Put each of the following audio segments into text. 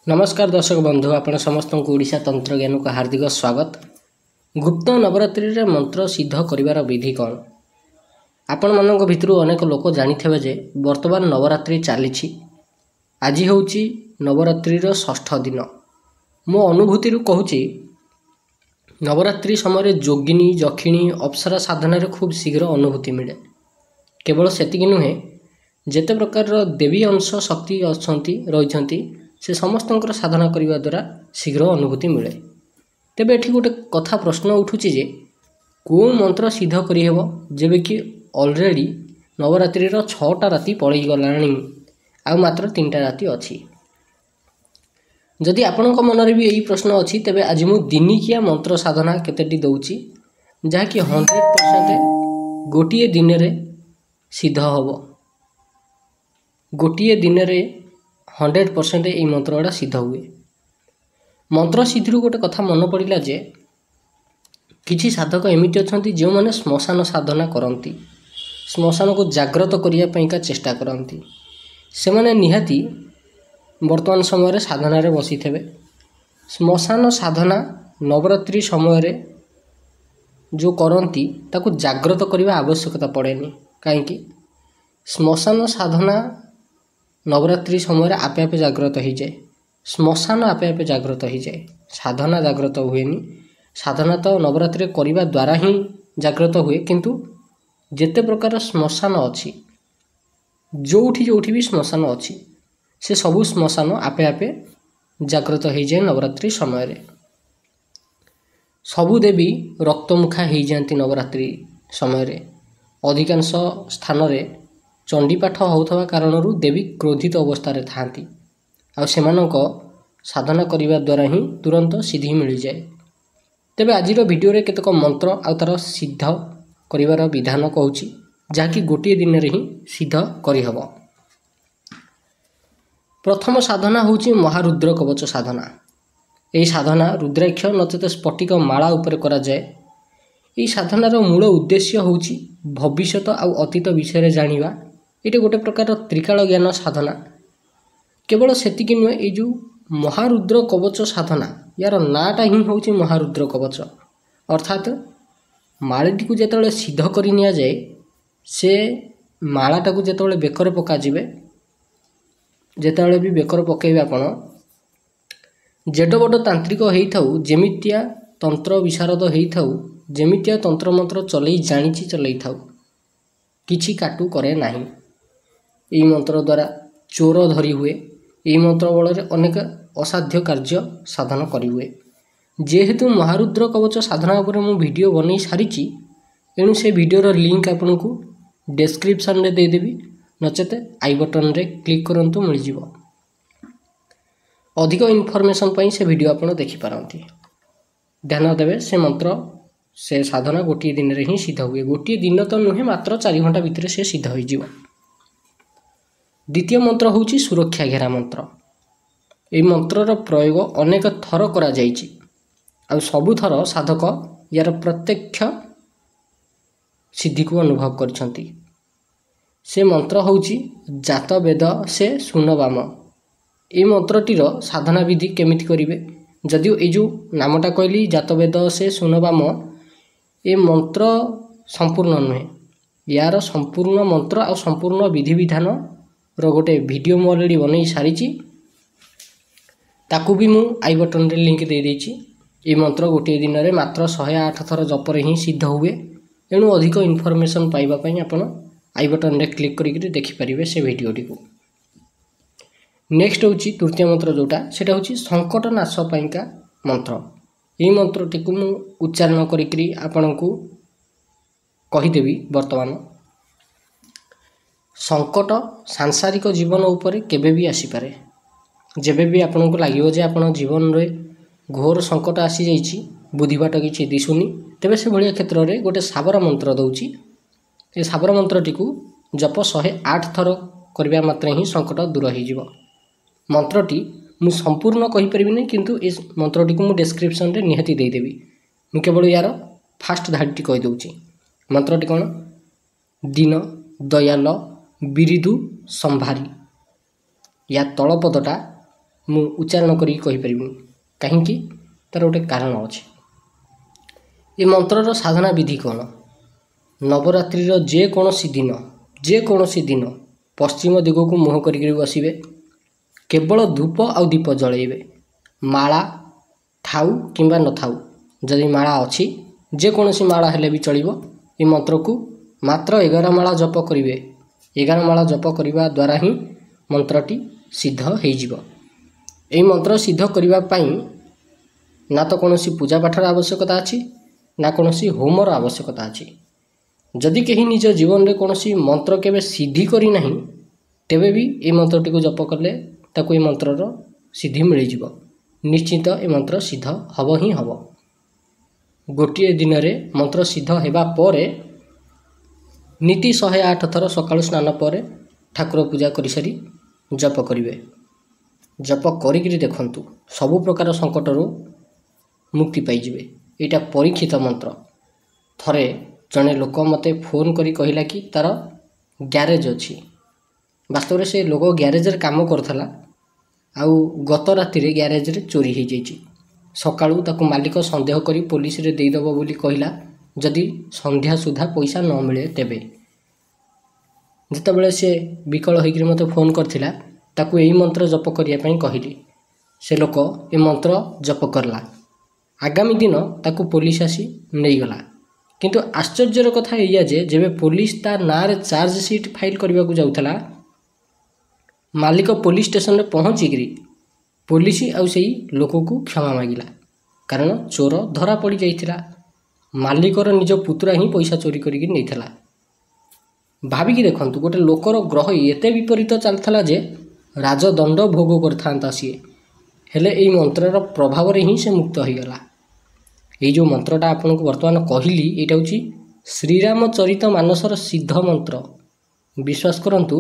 नमस्कार दर्शक बंधु आपण समस्त ओडिशा तंत्र ज्ञान को हार्दिक स्वागत। गुप्त नवरात्रि रे मंत्र सिद्ध करिवार विधि कौन आपण मानक भितर अनेक लोक जानिथिबे जे वर्तमान नवरात्रि चली आज होउची नवरात्रि रो षष्ठ दिन। मो अनुभूति रु कहूची नवरात्रि समय जोगिनी जखिणी अप्सरा साधना रे खूब शीघ्र अनुभूति मिले। केवल सेतिकी नुहे जेते प्रकार देवी अंश शक्ति अछंती रहिछंती से समस्त साधना करने द्वारा शीघ्र अनुभूति मिले। तेबे एठी गोटे कथा प्रश्न उठुची जे को मंत्र सिद्ध करिहेब जेबे कि ऑलरेडी नवरात्रि रो 6टा राति पळै गलाणी आ मात्र 3टा राति अछि। जदि आपनक मनरे भी यही प्रश्न अछि तेबे आज मु दिनिकिया मंत्र साधना केतेटी दउची जहा कि 100% गोटिए दिन रे सिद्ध हबो। गोटिए दिन रे 100% ये मंत्र गुड़ा सिद्ध हुए। मंत्र सिद्धि गोटे कथा मन पड़ा जे किछि साधक एमती अच्छा जो मैंने श्मशान साधना करती श्मशान को जाग्रत करने का चेष्टा करती से मैंने निहाती वर्तमान समय साधना रे बसी थे। श्मशान साधना नवरात्रि समय जो करती ताकू जाग्रत करने आवश्यकता पड़ेनी कहीं श्मशान साधना नवरात्रि समय आपे आपे जाग्रत हो जाए। श्मशान आपे आपे जाग्रत हो जाए, साधना जाग्रत हुएनी। साधना तो नवरात्रि करने द्वारा ही जाग्रत हुए किंतु जेते प्रकार श्मशान अच्छी जोठी जोठी भी श्मशान अच्छी से सबू श्मशान आपे आपे जाग्रत हो जाए। नवरात्रि समय सबु देवी रक्तमुखा हो जाती। नवरात्रि समय अधिकांश स्थान रे चंडीपाठ होता कारण देवी क्रोधित अवस्था था साधना करने द्वारा ही तुरंत सिद्धि मिल जाए। तेबे आज वीडियो रे केतक मंत्र आ तार सिद्ध करिवार विधान कहूँ जहाँकि गोटे दिन रे ही सिद्ध करहब। प्रथम साधना होची महारुद्र कवच साधना। यही साधना रुद्राक्ष नचेत स्फटिक माला उपर करा जाए। यही साधनार मूल उद्देश्य होची भविष्यत आ अतीत विषय जानिबा। ये गोटे प्रकार त्रिकाल ज्ञान साधना। केवल सेतिकी नुहे ये जो महारुद्र कवच साधना यार नाटा ही होची महारुद्र कवच अर्थात मालाटी को जेतले सिद्ध करि निया जाए से मालाटा को जेतले बेकर पका जिवे जेतले भी बेकर पकेबे आपण जेड बड तांत्रिक हेई थाउ जेमितिया तंत्र विशारद हेई थाउ जेमितिया तंत्र मंत्र चलई जानिछि चलई थाउ किछि काटू करे नाही। यही मंत्र द्वारा चोर धरी हुए। यही मंत्र बल अनेक असाध्य कार्य साधन करी हुए। जेहेतु महारुद्र कवच साधना उपर मु वीडियो बनै सारी एणु से वीडियोर लिंक आपन को डिस्क्रिप्शन रे दे देबी नचेत आई बटन रे क्लिक करंतु मिल जिवो। अधिक इन्फॉर्मेशन पई से वीडियो आपन देखि पारंती। ध्यान देबे से मंत्र से साधना गोटे दिन रे ही सिद्ध हुए। गोटे दिन तो नुहे मात्र 4 घंटा भितर से सिद्ध हो जिवो। द्वितीय मंत्र होची सुरक्षा घेरा मंत्र। ये मंत्रर प्रयोग अनेक थर करा जाइछि आ सबु थर साधक यार प्रत्यक्ष सिद्धि को अनुभव करछंती। से मंत्र होची जात वेद से सुनवाम। ये मंत्रटीर साधना विधि केमिति करिवे जदियो ये जो नामटा कहली जात वेद से सुनवाम ये मंत्र संपूर्ण नुहे। यार संपूर्ण मंत्र आ संपूर्ण विधि विधान रो गोटे वीडियो मु ऑलरेडी बनै सारी ताकू भी मु आई बटन रे लिंक दे देछि। ये मंत्र गोटे दिन रे मात्र 108 थर जपर ही सिद्ध हुए। एणु अधिक इन्फॉर्मेशन पाइबा पई आपण आई बटन रे क्लिक करिक देखि परिबे से वीडियोटी को। नेक्स्ट होची तृतीय मंत्र जोटा सेटा होची संकट नाश पाइका मंत्र। ये मंत्रटी को मु उच्चारण करिकरी आपण को कहि देबी। वर्तमान संकट सांसारिक जीवन उपरे केबे भी आसी पारे। जेबे भी आपन को लागियो जे आपन जीवन रे घोर संकट आसी जाइछि बुद्धिबाट किछि दिसुनी तेबे से भलिया क्षेत्र रे गोटे साबर मंत्र दउछि। ए साबर मंत्रटी को जप 108 थर करबा मात्र ही संकट दूर हो जिवो। मंत्रटी मु संपूर्ण कहि परिबि नै किंतु ए मंत्रटी को मु डिस्क्रिप्शन रे निहाती दे देबी। मु केवल यार फास्ट धाडीटी कहि दउछि। मंत्रटी कोन दिन दयाल बिरिदु संभारी या तलपदटा ମୁଁ ଉଚ୍ଚାରଣ କରିକି କହିପାରିବିନି, କାହିଁକି? ତାର ଗୋଟେ କାରଣ ଅଛି। ଏ ମନ୍ତ୍ରର ସାଧନା ବିଧି କ'ଣ? ନବରାତ୍ରିର ଯେକୌଣସି ଦିନ ପଶ୍ଚିମ ଦିଗକୁ ମୁହଁ କରିକି ବସିବେ। କେବଳ ଧୂପ ଆଉ ଦୀପ ଜଳାଇବେ। ମାଳା ଥାଉ କିମ୍ବା ନଥାଉ, ଯଦି ମାଳା ଅଛି ଯେକୌଣସି ମାଳା ହେଲେ ବି ଚଳିବ। ଏ ମନ୍ତ୍ରକୁ ମାତ୍ର 11 ମାଳା ଜପ କରିବେ। 11 ମାଳା ଜପ କରିବା ଦ୍ୱାରା ହିଁ ମନ୍ତ୍ରଟି ସିଦ୍ଧ ହୋଇଯିବ। ଏହି ମନ୍ତ୍ର ସିଦ୍ଧ କରିବା ପାଇଁ ନା ତ କୌଣସି ପୂଜା ପାଠର ଆବଶ୍ୟକତା ଅଛି, ନା କୌଣସି ହୋମର ଆବଶ୍ୟକତା ଅଛି। ଯଦି କେହି ନିଜ ଜୀବନରେ କୌଣସି ମନ୍ତ୍ର କେବେ ସିଦ୍ଧି କରିନାହିଁ, ତେବେ ବି ଏ ମନ୍ତ୍ରଟିକୁ ଜପ କଲେ ତାକୁ ଏ ମନ୍ତ୍ରର ସିଦ୍ଧି ମିଳିଯିବ। ନିଶ୍ଚିତ ଏ ମନ୍ତ୍ର ସିଦ୍ଧ ହେବ ହିଁ ହେବ। ଗୋଟିଏ ଦିନରେ ମନ୍ତ୍ର ସିଦ୍ଧ ହେବା ପରେ ନୀତି 108 ଥର ସକାଳୁ ସ୍ନାନ ପରେ ଠାକୁର ପୂଜା କରିସାରି ଜପ କରିବେ। ଜପ କରିକିରି ଦେଖନ୍ତୁ, ସବୁ ପ୍ରକାର ସଙ୍କଟରୁ ମୁକ୍ତି ପାଇଯିବେ। ଏଇଟା ପରୀକ୍ଷିତ ମନ୍ତ୍ର। ଥରେ ଜଣେ ଲୋକ ମୋତେ ଫୋନ୍ କରି କହିଲା କି ତାର ଗ୍ୟାରେଜ ଅଛି। ବାସ୍ତବରେ ସେ ଲୋକ ଗ୍ୟାରେଜରେ କାମ କରୁଥିଲା, ଆଉ ଗତ ରାତିରେ ଗ୍ୟାରେଜରେ ଚୋରି ହୋଇଯାଇଛି। ସକାଳୁ ତାକୁ ମାଲିକ ସନ୍ଦେହ କରି ପୋଲିସରେ ଦେଇଦେବ ବୋଲି କହିଲା, ଯଦି ସନ୍ଧ୍ୟା ସୁଦ୍ଧା ପଇସା ନ ମିଳେ ତେବେ। ଯେତେବେଳେ ସେ ବିକଳ ହୋଇକରି ମୋତେ ଫୋନ୍ କରିଥିଲା, ତାକୁ ଏଇ ମନ୍ତ୍ର ଜପ କରିବା ପାଇଁ କହିଲି। ସେ ଲୋକ ଏ ମନ୍ତ୍ର ଜପ କଲା। ଆଗାମୀ ଦିନ ତାକୁ ପୋଲିସ ଆସି ନେଇଗଲା। କିନ୍ତୁ ଆଶ୍ଚର୍ଯ୍ୟର କଥା ଏଇଆ ଯେ, ଯେବେ ପୋଲିସ ତା ନାଁରେ ଚାର୍ଜ ସିଟ୍ ଫାଇଲ୍ କରିବାକୁ ଯାଉଥିଲା, ମାଲିକ ପୋଲିସ ଷ୍ଟେସନରେ ପହଞ୍ଚିକିରି ପୋଲିସ ଆଉ ସେଇ ଲୋକକୁ କ୍ଷମା ମାଗିଲା। କାରଣ ଚୋର ଧରା ପଡ଼ିଯାଇଥିଲା। ମାଲିକର ନିଜ ପୁତୁରା ହିଁ ପଇସା ଚୋରି କରିକି ନେଇଥିଲା। ଭାବିକି ଦେଖନ୍ତୁ, ଗୋଟେ ଲୋକର ଗ୍ରହ ଏତେ ବିପରୀତ ଚାଲିଥିଲା ଯେ ରାଜଦଣ୍ଡ ଭୋଗ କରିଥାନ୍ତା ସିଏ, ହେଲେ ଏଇ ମନ୍ତ୍ରର ପ୍ରଭାବରେ ହିଁ ସେ ମୁକ୍ତ ହୋଇଗଲା। ଏଇ ଯେଉଁ ମନ୍ତ୍ରଟା ଆପଣଙ୍କୁ ବର୍ତ୍ତମାନ କହିଲି, ଏଇଟା ହେଉଛି ଶ୍ରୀରାମଚରିତ ମାନସର ସିଦ୍ଧ ମନ୍ତ୍ର। ବିଶ୍ୱାସ କରନ୍ତୁ,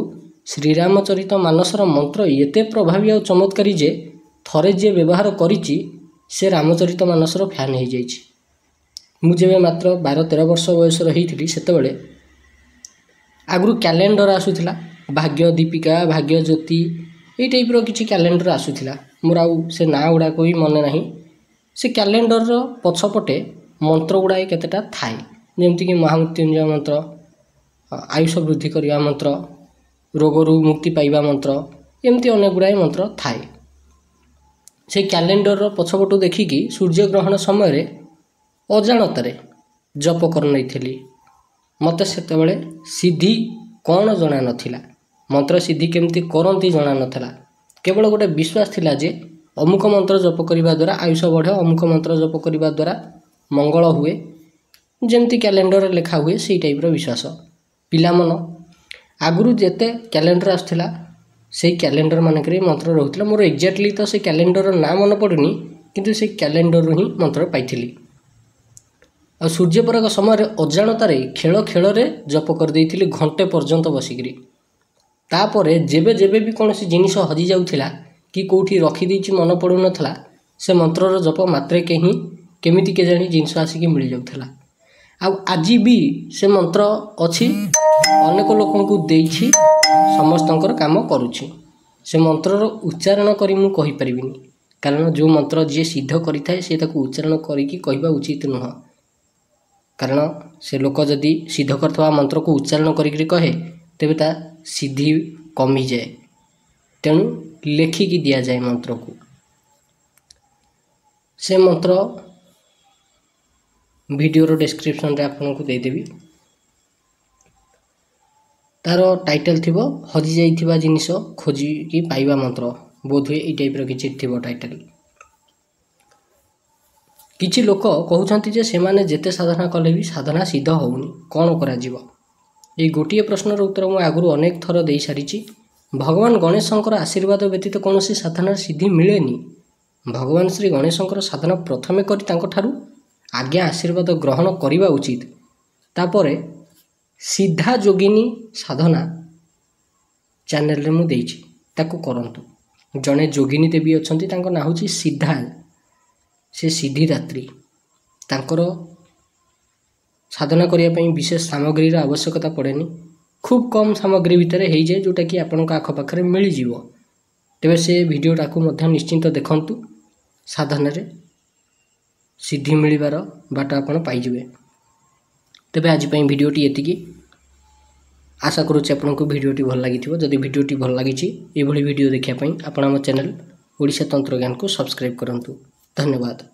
ଶ୍ରୀରାମଚରିତ ମାନସର ମନ୍ତ୍ର ଏତେ ପ୍ରଭାବୀ ଆଉ ଚମତ୍କାରୀ ଯେ ଥରେ ଯିଏ ବ୍ୟବହାର କରିଛି ସେ ରାମଚରିତ ମାନସର ଫ୍ୟାନ୍ ହୋଇଯାଇଛି। ମୁଁ ଯେବେ ମାତ୍ର 12-13 ବର୍ଷ ବୟସର ହେଇଥିଲି, ସେତେବେଳେ ଆଗରୁ କ୍ୟାଲେଣ୍ଡର ଆସୁଥିଲା, ଭାଗ୍ୟ ଦୀପିକା, ଭାଗ୍ୟ ଜ୍ୟୋତି, ଏଇ ଟାଇପ୍ର କିଛି କ୍ୟାଲେଣ୍ଡର ଆସୁଥିଲା। ମୋର ଆଉ ସେ ନାଁ ଗୁଡ଼ାକ ବି ମନେ ନାହିଁ। ସେ କ୍ୟାଲେଣ୍ଡରର ପଛପଟେ ମନ୍ତ୍ର ଗୁଡ଼ାଏ କେତେଟା ଥାଏ, ଯେମିତିକି ମହାମୃତ୍ୟୁଞ୍ଜୟ ମନ୍ତ୍ର, ଆୟୁଷ ବୃଦ୍ଧି କରିବା ମନ୍ତ୍ର, ରୋଗରୁ ମୁକ୍ତି ପାଇବା ମନ୍ତ୍ର, ଏମିତି ଅନେକ ଗୁଡ଼ାଏ ମନ୍ତ୍ର ଥାଏ। ସେଇ କ୍ୟାଲେଣ୍ଡରର ପଛପଟୁ ଦେଖିକି ସୂର୍ଯ୍ୟଗ୍ରହଣ ସମୟରେ ଅଜାଣତରେ ଜପ କରିନେଇଥିଲି। ମୋତେ ସେତେବେଳେ ସିଦ୍ଧି କ'ଣ ଜଣା ନଥିଲା, ମନ୍ତ୍ର ସିଦ୍ଧି କେମିତି କରନ୍ତି ଜଣା ନଥିଲା। କେବଳ ଗୋଟେ ବିଶ୍ୱାସ ଥିଲା ଯେ ଅମୁକ ମନ୍ତ୍ର ଜପ କରିବା ଦ୍ୱାରା ଆୟୁଷ ବଢ଼େ, ଅମୁକ ମନ୍ତ୍ର ଜପ କରିବା ଦ୍ୱାରା ମଙ୍ଗଳ ହୁଏ, ଯେମିତି କ୍ୟାଲେଣ୍ଡରରେ ଲେଖା ହୁଏ ସେଇ ଟାଇପ୍ର ବିଶ୍ୱାସ। ପିଲାମନ ଆଗରୁ ଯେତେ କ୍ୟାଲେଣ୍ଡର ଆସୁଥିଲା, ସେଇ କ୍ୟାଲେଣ୍ଡର ମାନଙ୍କରେ ମନ୍ତ୍ର ରହୁଥିଲା। ମୋର ଏକ୍ଜାକ୍ଟଲି ତ ସେ କ୍ୟାଲେଣ୍ଡରର ନାଁ ମନେ ପଡ଼ୁନି, କିନ୍ତୁ ସେଇ କ୍ୟାଲେଣ୍ଡରରୁ ହିଁ ମନ୍ତ୍ର ପାଇଥିଲି। ଆଉ ସୂର୍ଯ୍ୟପରାଗ ସମୟରେ ଅଜାଣତାରେ ଖେଳରେ ଜପ କରିଦେଇଥିଲି ଘଣ୍ଟେ ପର୍ଯ୍ୟନ୍ତ ବସିକିରି। ତାପରେ ଯେବେ ବି କୌଣସି ଜିନିଷ ହଜିଯାଉଥିଲା କି କେଉଁଠି ରଖିଦେଇଛି ମନେ ପଡ଼ୁନଥିଲା, ସେ ମନ୍ତ୍ରର ଜପ ମାତ୍ରକେ ହିଁ କେମିତି କେଜାଣି ଜିନିଷ ଆସିକି ମିଳିଯାଉଥିଲା। ଆଉ ଆଜି ବି ସେ ମନ୍ତ୍ର ଅଛି, ଅନେକ ଲୋକଙ୍କୁ ଦେଇଛି, ସମସ୍ତଙ୍କର କାମ କରୁଛି। ସେ ମନ୍ତ୍ରର ଉଚ୍ଚାରଣ କରି ମୁଁ କହିପାରିବିନି, କାରଣ ଯେଉଁ ମନ୍ତ୍ର ଯିଏ ସିଦ୍ଧ କରିଥାଏ ସେ ତାକୁ ଉଚ୍ଚାରଣ କରିକି କହିବା ଉଚିତ ନୁହଁ। କାରଣ ସେ ଲୋକ ଯଦି ସିଦ୍ଧ କରିଥିବା ମନ୍ତ୍ରକୁ ଉଚ୍ଚାରଣ କରିକି କହେ, ତେବେ ତା ସିଦ୍ଧି କମିଯାଏ। ତେଣୁ ଲେଖିକି ଦିଆଯାଏ ମନ୍ତ୍ରକୁ। ସେ ମନ୍ତ୍ର ଭିଡ଼ିଓର ଡେସ୍କ୍ରିପସନରେ ଆପଣଙ୍କୁ ଦେଇଦେବି। ତାର ଟାଇଟେଲ୍ ଥିବ ହଜିଯାଇଥିବା ଜିନିଷ ଖୋଜିକି ପାଇବା ମନ୍ତ୍ର, ବୋଧହୁଏ ଏଇ ଟାଇପ୍ର କିଛି ଥିବ ଟାଇଟେଲ୍। କିଛି ଲୋକ କହୁଛନ୍ତି ଯେ ସେମାନେ ଯେତେ ସାଧନା କଲେ ବି ସାଧନା ସିଦ୍ଧ ହେଉନି, କ'ଣ କରାଯିବ? ଏଇ ଗୋଟିଏ ପ୍ରଶ୍ନର ଉତ୍ତର ମୁଁ ଆଗରୁ ଅନେକ ଥର ଦେଇସାରିଛି। ଭଗବାନ ଗଣେଶଙ୍କର ଆଶୀର୍ବାଦ ବ୍ୟତୀତ କୌଣସି ସାଧନାର ସିଦ୍ଧି ମିଳେନି। ଭଗବାନ ଶ୍ରୀ ଗଣେଶଙ୍କର ସାଧନା ପ୍ରଥମେ କରି ତାଙ୍କଠାରୁ ଆଜ୍ଞା ଆଶୀର୍ବାଦ ଗ୍ରହଣ କରିବା ଉଚିତ। ତାପରେ ସିଦ୍ଧା ଯୋଗିନୀ ସାଧନା ଚ୍ୟାନେଲରେ ମୁଁ ଦେଇଛି, ତାକୁ କରନ୍ତୁ। ଜଣେ ଯୋଗିନୀ ଦେବୀ ଅଛନ୍ତି, ତାଙ୍କ ନାଁ ହେଉଛି ସିଦ୍ଧା। ସେ ସିଦ୍ଧିଦାତ୍ରୀ। ତାଙ୍କର ସାଧନା କରିବା ପାଇଁ ବିଶେଷ ସାମଗ୍ରୀର ଆବଶ୍ୟକତା ପଡ଼େନି। ଖୁବ୍ କମ୍ ସାମଗ୍ରୀ ଭିତରେ ହେଇଯାଏ, ଯେଉଁଟାକି ଆପଣଙ୍କ ଆଖପାଖରେ ମିଳିଯିବ। तेबे से भिडियोटा को निश्चिंत देखंतु साधन सिद्धि मिलबार बाट आपण पाइबे। तेबे आज भिडियोटी एतिकी आशा करुच्चे आपको भिडियोटी भल लगी। जदि भिडियोटी भल लगी ये भिडियो देखापी आपण आम चैनल ओडिशा तंत्र ज्ञान को सब्सक्राइब करंतु। धन्यवाद।